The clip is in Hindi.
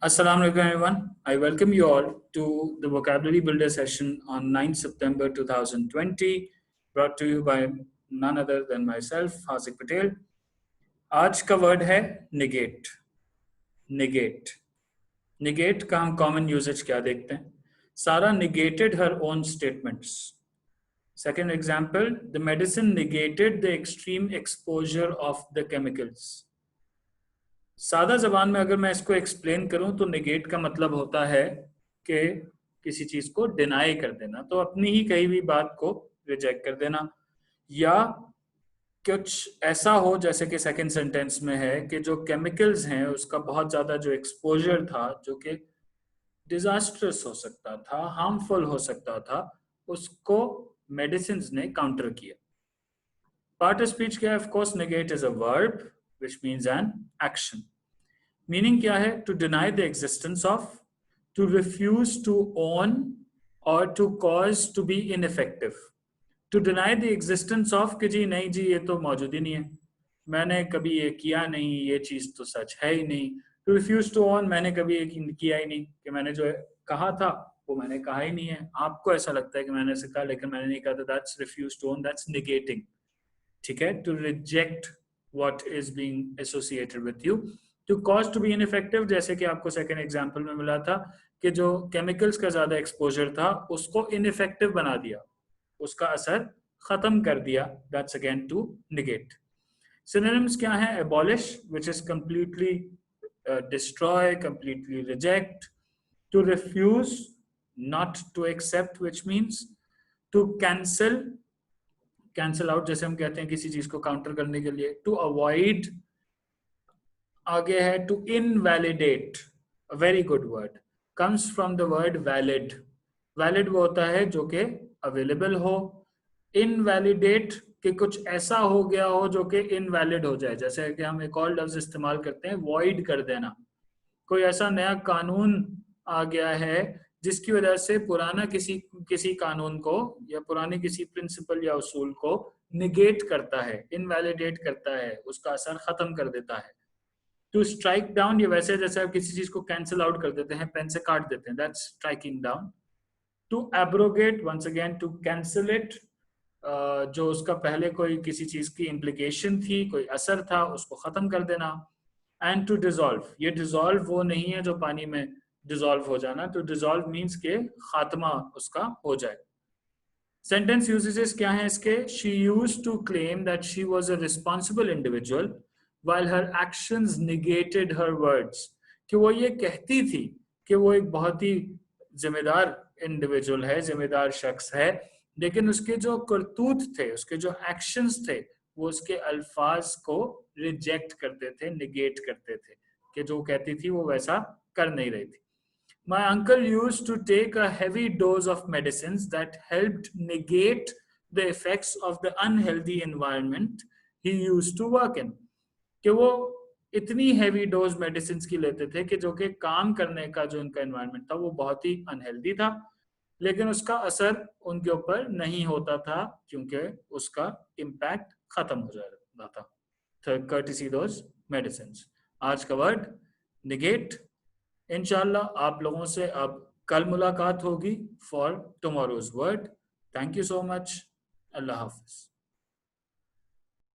Assalamu alaikum everyone. I welcome you all to the Vocabulary Builder session on 9 September 2020, brought to you by none other than myself, Hazik Patel. आज का वर्ड है negate. Negate. Negate का हम common usage क्या देखते हैं? Sarah negated her own statements. Second example, the medicine negated the extreme exposure of the chemicals. सादा जबान में अगर मैं इसको एक्सप्लेन करूं तो नेगेट का मतलब होता है कि किसी चीज को डिनाई कर देना, तो अपनी ही कही हुई बात को रिजेक्ट कर देना, या कुछ ऐसा हो जैसे कि सेकंड सेंटेंस में है कि जो केमिकल्स हैं उसका बहुत ज्यादा जो एक्सपोजर था, जो कि डिजास्ट्रस हो सकता था, हार्मफुल हो सकता था, उसको मेडिसिन ने काउंटर किया. पार्ट ऑफ स्पीच क्या है? Of course negate is a verb which means an action. Meaning क्या है? To deny the existence of, to refuse to own, or to cause to be ineffective. To deny the existence of कि जी नहीं जी ये तो मौजूद ही नहीं है, मैंने कभी ये किया नहीं, ये चीज तो सच है ही नहीं. To refuse to own, मैंने कभी ये किया ही नहीं, कि मैंने जो कहा था वो मैंने कहा ही नहीं है. आपको ऐसा लगता है कि मैंने ऐसे कहा लेकिन मैंने नहीं कहा, तो that's refuse to own, that's negating. ठीक है? To reject what is being associated with you. To cause to be ineffective, जैसे कि आपको सेकेंड एग्जाम्पल में मिला था कि जो केमिकल्स का ज्यादा एक्सपोजर था उसको इनइफेक्टिव बना दिया, उसका असर खत्म कर दिया. That's again to negate. Synonyms क्या है? Abolish, which is completely destroy, completely reject. To refuse, not to accept, which means to cancel, cancel out जैसे हम कहते हैं किसी चीज को काउंटर करने के लिए. टू अवॉइड, आगे है to invalidate. A very good word, comes from the word valid. Valid वो होता है जो कि अवेलेबल हो. इनवैलिडेट कि कुछ ऐसा हो गया हो जो कि इनवैलिड हो जाए. जैसे कि हम एक और लफ्ज इस्तेमाल करते हैं, वॉइड कर देना. कोई ऐसा नया कानून आ गया है जिसकी वजह से पुराना किसी कानून को या पुराने किसी प्रिंसिपल या उसूल को निगेट करता है, इनवैलिडेट करता है, उसका असर खत्म कर देता है. टू स्ट्राइक डाउन, ये वैसे जैसे आप किसी चीज को कैंसिल आउट कर देते हैं, पेन से काट देते हैं, that's striking down. To abrogate, once again to cancel it, जो उसका पहले कोई किसी चीज की इम्प्लीकेशन थी, कोई असर था, उसको खत्म कर देना. एंड टू डिजोल्व, ये डिजोल्व वो नहीं है जो पानी में डिजोल्व हो जाना. टू डिजोल्व मीन्स के खात्मा उसका हो जाए. सेंटेंस यूजेस क्या है इसके? She used to claim that she was a responsible individual while her actions negated her words. कि वो ये कहती थी कि वो एक बहुत ही जिम्मेदार इंडिविजुअल है, जिम्मेदार शख्स है, लेकिन उसके जो करतूत थे, उसके जो एक्शंस थे, वो उसके अल्फाज को रिजेक्ट करते थे, निगेट करते थे, कि जो कहती थी वो वैसा कर नहीं रही थी. My uncle used to take a heavy dose of medicines that helped negate the effects of the unhealthy environment he used to work in. कि वो इतनी हेवी डोज मेडिसिन की लेते थे कि जो कि काम करने का जो उनका एनवायरनमेंट था वो बहुत ही अनहेल्दी था, लेकिन उसका असर उनके ऊपर नहीं होता था क्योंकि उसका इम्पैक्ट खत्म हो जाता था. courtesy those medicines. आज का वर्ड निगेट. इंशाल्लाह आप लोगों से अब कल मुलाकात होगी for tomorrow's word. Thank you so much. Allah Hafiz.